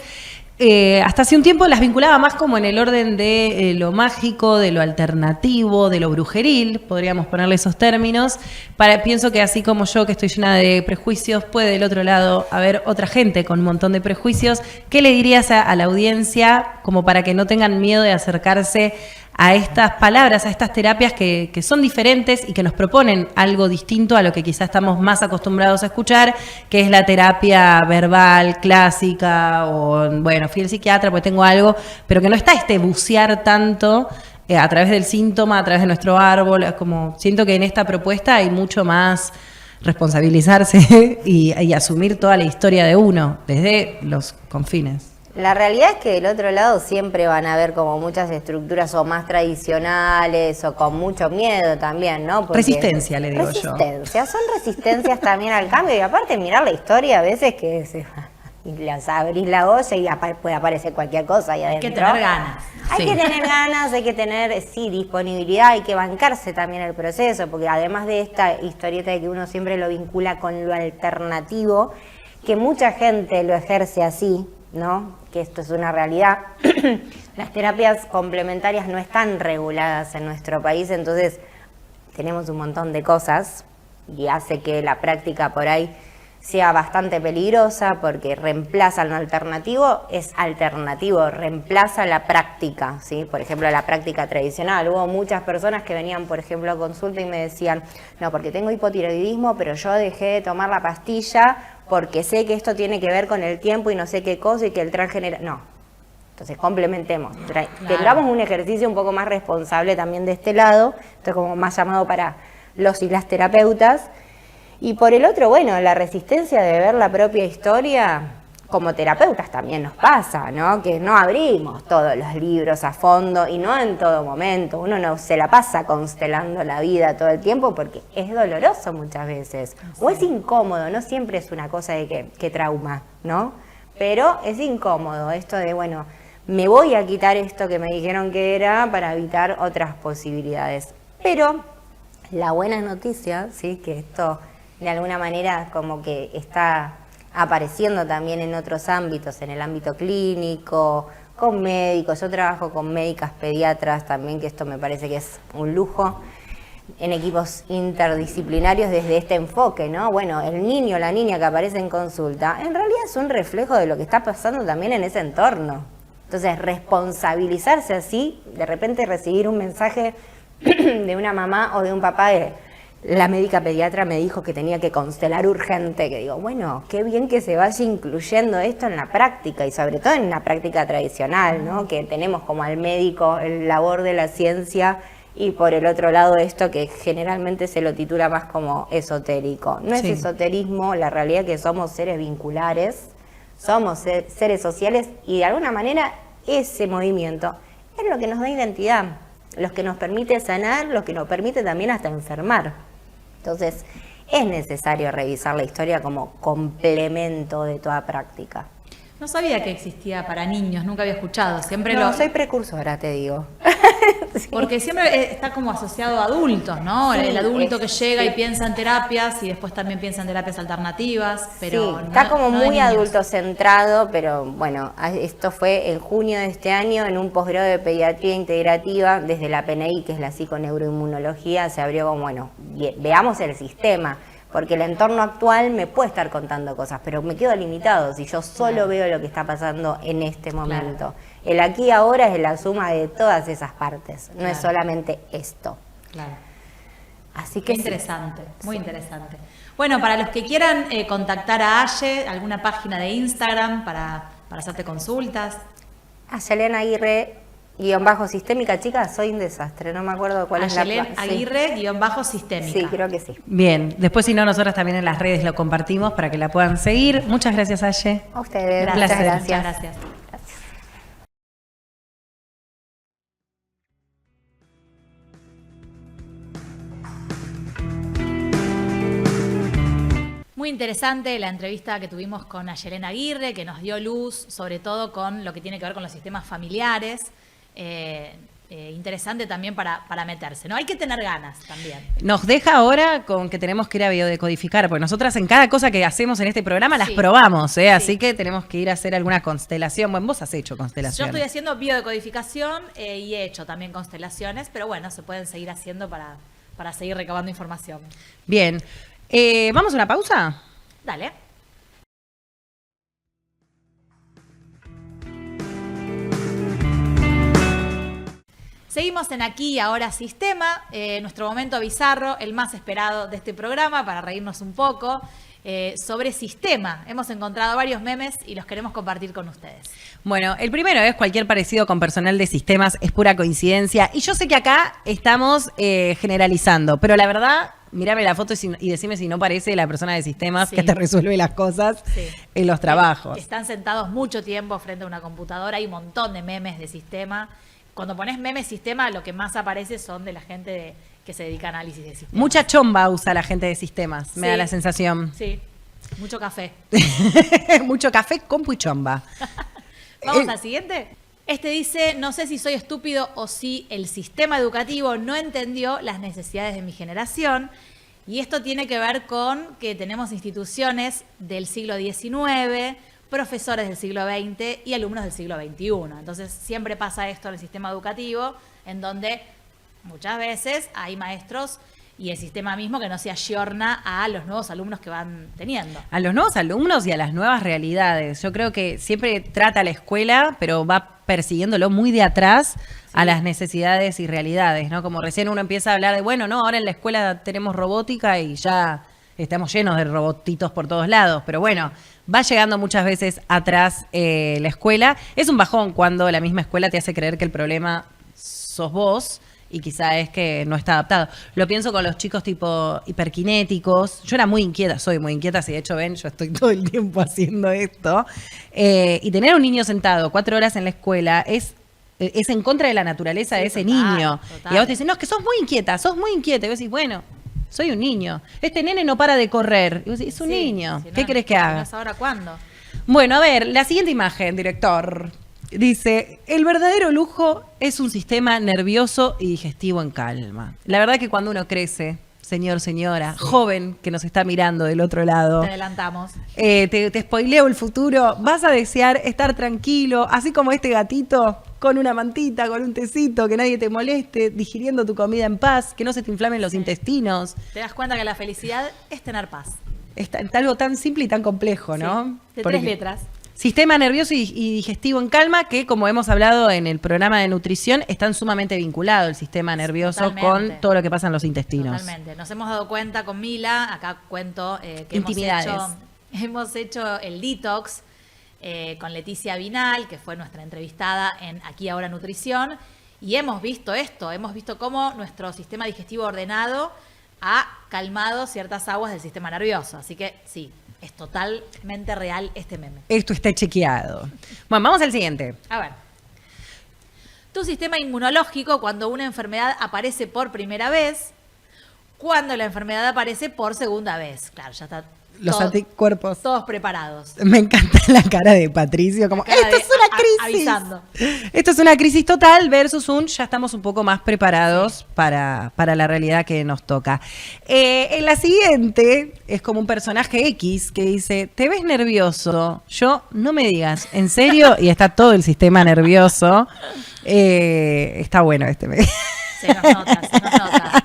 hasta hace un tiempo las vinculaba más como en el orden de lo mágico, de lo alternativo, de lo brujeril, podríamos ponerle esos términos. Pienso que así como yo, que estoy llena de prejuicios, puede del otro lado haber otra gente con un montón de prejuicios. ¿Qué le dirías a la audiencia como para que no tengan miedo de acercarse a estas palabras, a estas terapias que son diferentes y que nos proponen algo distinto a lo que quizás estamos más acostumbrados a escuchar, que es la terapia verbal, clásica, o bueno, fui al psiquiatra porque tengo algo, pero que no está bucear tanto a través del síntoma, a través de nuestro árbol? Es como, siento que en esta propuesta hay mucho más responsabilizarse y asumir toda la historia de uno, desde los confines. La realidad es que del otro lado siempre van a haber como muchas estructuras o más tradicionales o con mucho miedo también, ¿no? Porque Resistencia, le digo yo. Resistencia, son resistencias también al cambio y aparte mirar la historia a veces que y las abrís la olla y puede aparecer cualquier cosa ahí adentro. Hay que tener ganas. Hay que tener ganas, hay que tener, sí, disponibilidad, hay que bancarse también el proceso, porque además de esta historieta de que uno siempre lo vincula con lo alternativo, que mucha gente lo ejerce así, ¿no? Que esto es una realidad. Las terapias complementarias no están reguladas en nuestro país, entonces tenemos un montón de cosas y hace que la práctica por ahí sea bastante peligrosa porque reemplaza lo alternativo, es alternativo, reemplaza la práctica, ¿sí? Por ejemplo, la práctica tradicional. Hubo muchas personas que venían, por ejemplo, a consulta y me decían, no, porque tengo hipotiroidismo, pero yo dejé de tomar la pastilla porque sé que esto tiene que ver con el tiempo y no sé qué cosa y que el transgenera... No. Entonces, complementemos. Tengamos un ejercicio un poco más responsable también de este lado, esto es como más llamado para los y las terapeutas. Y por el otro, bueno, la resistencia de ver la propia historia, como terapeutas también nos pasa, ¿no? Que no abrimos todos los libros a fondo y no en todo momento. Uno no se la pasa constelando la vida todo el tiempo porque es doloroso muchas veces. O es incómodo, no siempre es una cosa de que trauma, ¿no? Pero es incómodo esto de, bueno, me voy a quitar esto que me dijeron que era para evitar otras posibilidades. Pero la buena noticia, sí, que esto de alguna manera como que está apareciendo también en otros ámbitos, en el ámbito clínico, con médicos. Yo trabajo con médicas pediatras también, que esto me parece que es un lujo, en equipos interdisciplinarios desde este enfoque, ¿no? Bueno, el niño o la niña que aparece en consulta, en realidad es un reflejo de lo que está pasando también en ese entorno. Entonces, responsabilizarse así, de repente recibir un mensaje de una mamá o de un papá de la médica pediatra me dijo que tenía que constelar urgente, que digo, bueno, qué bien que se vaya incluyendo esto en la práctica y sobre todo en la práctica tradicional, ¿no? Que tenemos como al médico el labor de la ciencia y por el otro lado esto que generalmente se lo titula más como esotérico. No es esoterismo, la realidad es que somos seres vinculares, somos seres sociales y de alguna manera ese movimiento es lo que nos da identidad, lo que nos permite sanar, lo que nos permite también hasta enfermar. Entonces, es necesario revisar la historia como complemento de toda práctica. No sabía que existía para niños, nunca había escuchado. Siempre soy precursora, te digo. Sí. Porque siempre está como asociado a adultos, ¿no? Sí, el adulto que llega y piensa en terapias y después también piensa en terapias alternativas, pero sí, está como muy adulto-centrado, pero bueno, esto fue en junio de este año en un posgrado de pediatría integrativa desde la PNI, que es la psiconeuroinmunología, se abrió como, bueno, veamos el sistema. Porque el entorno actual me puede estar contando cosas, pero me quedo limitado si yo solo veo lo que está pasando en este momento. Claro. El aquí y ahora es la suma de todas esas partes, no es solamente esto. Claro. Así que interesante, muy interesante. Bueno, para los que quieran contactar a Aye, alguna página de Instagram para hacerte consultas. Ayelena Aguirre _sistémica, chicas, soy un desastre, no me acuerdo cuál es la página. Aguirre _sistémica. Sí, creo que sí. Bien, después si no, nosotras también en las redes lo compartimos para que la puedan seguir. Muchas gracias, Aye. A ustedes, muchas gracias. Muchas gracias. Muy interesante la entrevista que tuvimos con Ayelena Aguirre, que nos dio luz, sobre todo con lo que tiene que ver con los sistemas familiares. Interesante también para meterse, ¿no? Hay que tener ganas también. Nos deja ahora con que tenemos que ir a biodecodificar, porque nosotras en cada cosa que hacemos en este programa las probamos, ¿eh? Así que tenemos que ir a hacer alguna constelación. Bueno, vos has hecho constelaciones. Yo estoy haciendo biodecodificación y he hecho también constelaciones, pero bueno, se pueden seguir haciendo para seguir recabando información. Bien. ¿Vamos a una pausa? Dale. Seguimos en Aquí y Ahora Sistema, nuestro momento bizarro, el más esperado de este programa, para reírnos un poco, sobre sistema. Hemos encontrado varios memes y los queremos compartir con ustedes. Bueno, el primero es: cualquier parecido con personal de sistemas es pura coincidencia. Y yo sé que acá estamos generalizando, pero la verdad mírame la foto y decime si no parece la persona de sistemas Sí. que te resuelve las cosas Sí. en los trabajos. Están sentados mucho tiempo frente a una computadora, hay un montón de memes de sistema. Cuando pones memes sistema, lo que más aparece son de la gente que se dedica a análisis de sistemas. Mucha chomba usa la gente de sistemas, me Sí. da la sensación. Sí, mucho café. Mucho café, compu y chomba. Vamos al siguiente. Este dice, no sé si soy estúpido o si el sistema educativo no entendió las necesidades de mi generación. Y esto tiene que ver con que tenemos instituciones del siglo XIX, profesores del siglo XX y alumnos del siglo XXI. Entonces siempre pasa esto en el sistema educativo, en donde muchas veces hay maestros y el sistema mismo que no se ayorna a los nuevos alumnos que van teniendo. A los nuevos alumnos y a las nuevas realidades. Yo creo que siempre trata la escuela, pero va persiguiéndolo muy de atrás a las necesidades y realidades, ¿no? Como recién uno empieza a hablar de, bueno, no, ahora en la escuela tenemos robótica y ya estamos llenos de robotitos por todos lados, pero bueno, va llegando muchas veces atrás la escuela. Es un bajón cuando la misma escuela te hace creer que el problema sos vos y quizá es que no está adaptado. Lo pienso con los chicos tipo hiperkinéticos. Yo era muy inquieta, soy muy inquieta, si de hecho ven, yo estoy todo el tiempo haciendo esto. Y tener un niño sentado 4 horas en la escuela es en contra de la naturaleza de ese total, niño. total. Y a vos te dicen, no, es que sos muy inquieta. Y vos decís, bueno, soy un niño. Este nene no para de correr. Y vos decís, es un Sí, niño. si ¿Qué no, querés que si no haga? es ahora cuándo. Bueno, a ver, la siguiente imagen, director. Dice, el verdadero lujo es un sistema nervioso y digestivo en calma. La verdad que cuando uno crece, señor, señora, joven que nos está mirando del otro lado, Te adelantamos. te spoileo el futuro, vas a desear estar tranquilo, así como este gatito, con una mantita, con un tecito, que nadie te moleste, digiriendo tu comida en paz, que no se te inflamen los intestinos. Te das cuenta que la felicidad es tener paz. Es algo tan simple y tan complejo, ¿no? Sí, de Porque- 3 letras. Sistema nervioso y digestivo en calma, que como hemos hablado en el programa de nutrición, están sumamente vinculados el sistema nervioso Totalmente. con todo lo que pasa en los intestinos. Totalmente. Nos hemos dado cuenta con Mila, acá cuento que Intimidades. hemos hecho el detox con Leticia Vinal, que fue nuestra entrevistada en Aquí Ahora Nutrición, y hemos visto esto, hemos visto cómo nuestro sistema digestivo ordenado ha calmado ciertas aguas del sistema nervioso. Así que sí, es totalmente real este meme. Esto está chequeado. Bueno, vamos al siguiente. A ver. Tu sistema inmunológico cuando una enfermedad aparece por primera vez, cuando la enfermedad aparece por segunda vez. Claro, ya está Los anticuerpos. todos preparados. Me encanta la cara de Patricio, como, La cara esto de es una crisis. avisando. Esto es una crisis total versus ya estamos un poco más preparados para la realidad que nos toca. En la siguiente es como un personaje X que dice, te ves nervioso. Yo, no me digas, ¿en serio? Y está todo el sistema nervioso. Está bueno este. Se nos nota, se nos nota.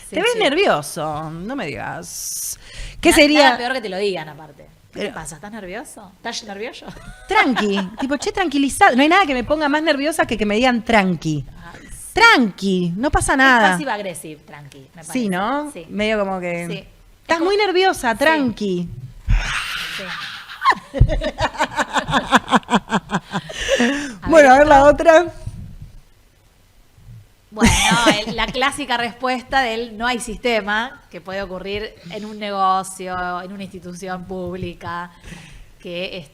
Sí, Te ves sí. nervioso, no me digas. ¿Qué Nada sería? peor que te lo digan aparte. ¿Qué te Pero- pasa? ¿Estás nervioso? ¿Estás nervioso? Tranqui, tipo, che, tranquilizado. No hay nada que me ponga más nerviosa que me digan tranqui. Ay, sí. Tranqui, no pasa Es nada. passive aggressive, tranqui. Me parece. Sí, ¿no? Sí. Medio como que... Sí. Estás muy nerviosa, tranqui. Sí. Bueno, a ver la otra. Bueno, la clásica respuesta del no hay sistema, que puede ocurrir en un negocio, en una institución pública, que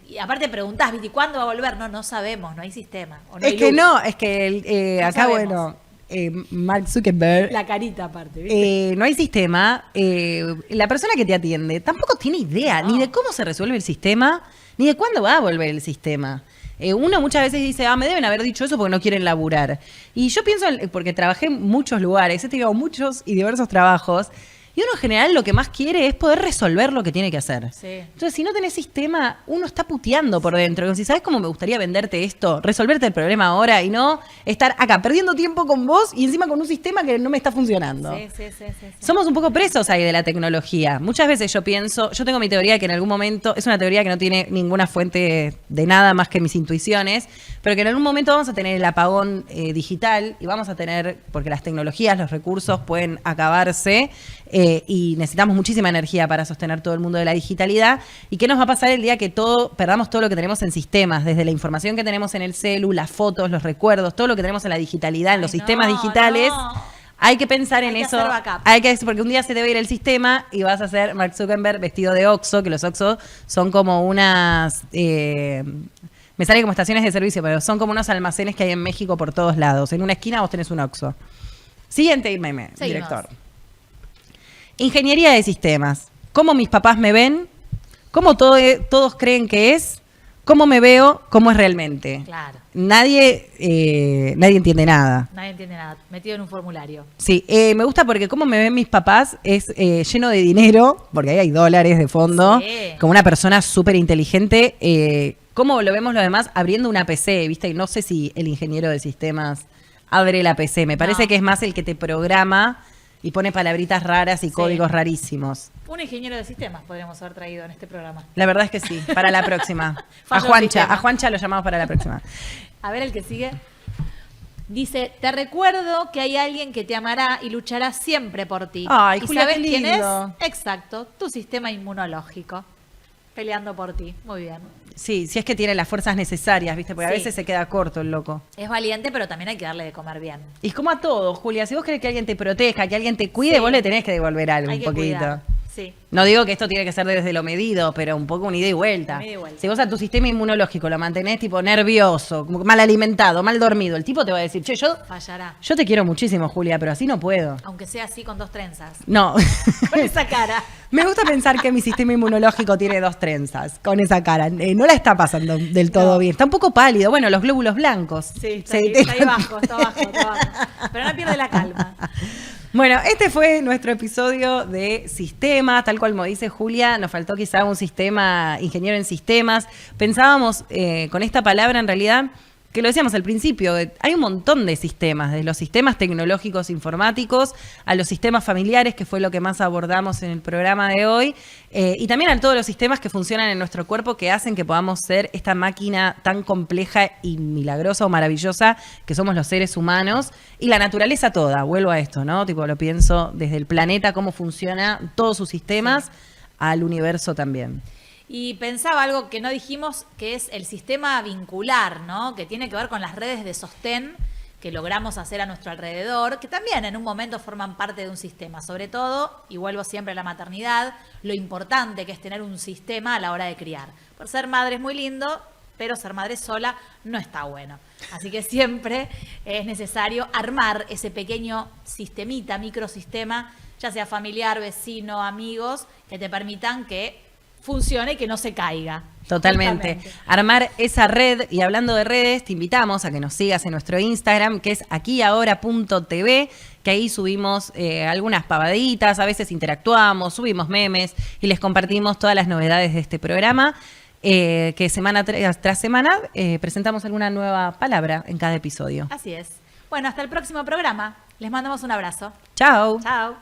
y aparte preguntás, ¿y cuándo va a volver? No sabemos, no hay sistema. O no Es hay que luz. no, es que No acá, sabemos. bueno, Mark Zuckerberg, La carita aparte, ¿viste? no hay sistema. La persona que te atiende tampoco tiene idea No. ni de cómo se resuelve el sistema, ni de cuándo va a volver el sistema. Uno muchas veces dice, me deben haber dicho eso porque no quieren laburar. Y yo pienso, porque trabajé en muchos lugares, he tenido muchos y diversos trabajos, y uno en general lo que más quiere es poder resolver lo que tiene que hacer. Sí. Entonces, si no tenés sistema, uno está puteando por dentro. Como si, ¿sabes cómo me gustaría venderte esto? Resolverte el problema ahora y no estar acá perdiendo tiempo con vos y encima con un sistema que no me está funcionando. Sí. Somos un poco presos ahí de la tecnología. Muchas veces yo pienso, yo tengo mi teoría que en algún momento, es una teoría que no tiene ninguna fuente de nada más que mis intuiciones, pero que en algún momento vamos a tener el apagón digital y vamos a tener, porque las tecnologías, los recursos pueden acabarse y necesitamos muchísima energía para sostener todo el mundo de la digitalidad. ¿Y qué nos va a pasar el día que perdamos todo lo que tenemos en sistemas, desde la información que tenemos en el celu, las fotos, los recuerdos, todo lo que tenemos en la digitalidad, en los Ay, sistemas no, digitales? no. Hay que pensar en Hay que eso. hacer backup. Porque un día se te va a ir el sistema y vas a ser Mark Zuckerberg vestido de Oxxo, que los Oxxo son como unas... me sale como estaciones de servicio, pero son como unos almacenes que hay en México por todos lados. En una esquina vos tenés un Oxxo. Siguiente meme, Seguimos. director. Ingeniería de sistemas. ¿Cómo mis papás me ven? ¿Cómo todos creen que es? ¿Cómo me veo? ¿Cómo es realmente? Claro. Nadie entiende nada. Nadie entiende nada. Metido en un formulario. Sí, me gusta porque cómo me ven mis papás es lleno de dinero, porque ahí hay dólares de fondo, Sí. como una persona súper inteligente. ¿Cómo lo vemos los demás? Abriendo una PC, ¿viste? Y no sé si el ingeniero de sistemas abre la PC. Me parece No. que es más el que te programa y pone palabritas raras y Sí. códigos rarísimos. Un ingeniero de sistemas podríamos haber traído en este programa. La verdad es que sí, para la próxima. Falló el sistema. A Juancha lo llamamos para la próxima. A ver el que sigue. Dice, te recuerdo que hay alguien que te amará y luchará siempre por ti. Ay, ¿Y Julia, sabes qué quién es? lindo. Exacto, tu sistema inmunológico. Peleando por ti. Muy bien. Sí, si es que tiene las fuerzas necesarias, ¿viste? Porque a Sí. veces se queda corto el loco. Es valiente, pero también hay que darle de comer bien. Y es como a todos, Julia. Si vos querés que alguien te proteja, que alguien te cuide, Sí. vos le tenés que devolver algo Hay un que poquito. cuidar. Sí. No digo que esto tiene que ser desde lo medido, pero un poco un ida y vuelta. Un ida y vuelta. Si vos a tu sistema inmunológico lo mantenés tipo nervioso, como mal alimentado, mal dormido, el tipo te va a decir, che, yo Fallará. te quiero muchísimo, Julia, pero así no puedo. Aunque sea así con 2 trenzas. No. Con esa cara. Me gusta pensar que mi sistema inmunológico tiene 2 trenzas con esa cara. No la está pasando del todo bien. Está un poco pálido. Bueno, los glóbulos blancos. Sí, está ahí bajo, está bajo. Pero no pierde la calma. Bueno, este fue nuestro episodio de sistemas, tal cual como dice Julia, nos faltó quizá un sistema, ingeniero en sistemas. Pensábamos con esta palabra en realidad, que lo decíamos al principio, hay un montón de sistemas, desde los sistemas tecnológicos informáticos a los sistemas familiares, que fue lo que más abordamos en el programa de hoy, y también a todos los sistemas que funcionan en nuestro cuerpo que hacen que podamos ser esta máquina tan compleja y milagrosa o maravillosa que somos los seres humanos y la naturaleza toda. Vuelvo a esto, ¿no? Tipo, lo pienso desde el planeta, cómo funciona todos sus sistemas, al universo también. Y pensaba algo que no dijimos, que es el sistema vincular, ¿no? Que tiene que ver con las redes de sostén que logramos hacer a nuestro alrededor, que también en un momento forman parte de un sistema. Sobre todo, y vuelvo siempre a la maternidad, lo importante que es tener un sistema a la hora de criar. Por ser madre es muy lindo, pero ser madre sola no está bueno. Así que siempre es necesario armar ese pequeño sistemita, microsistema, ya sea familiar, vecino, amigos, que te permitan que funcione y que no se caiga. Totalmente. Justamente. Armar esa red, y hablando de redes, te invitamos a que nos sigas en nuestro Instagram, que es aquiahora.tv, que ahí subimos algunas pavaditas, a veces interactuamos, subimos memes y les compartimos todas las novedades de este programa, que semana tras semana presentamos alguna nueva palabra en cada episodio. Así es. Bueno, hasta el próximo programa. Les mandamos un abrazo. Chao. Chao.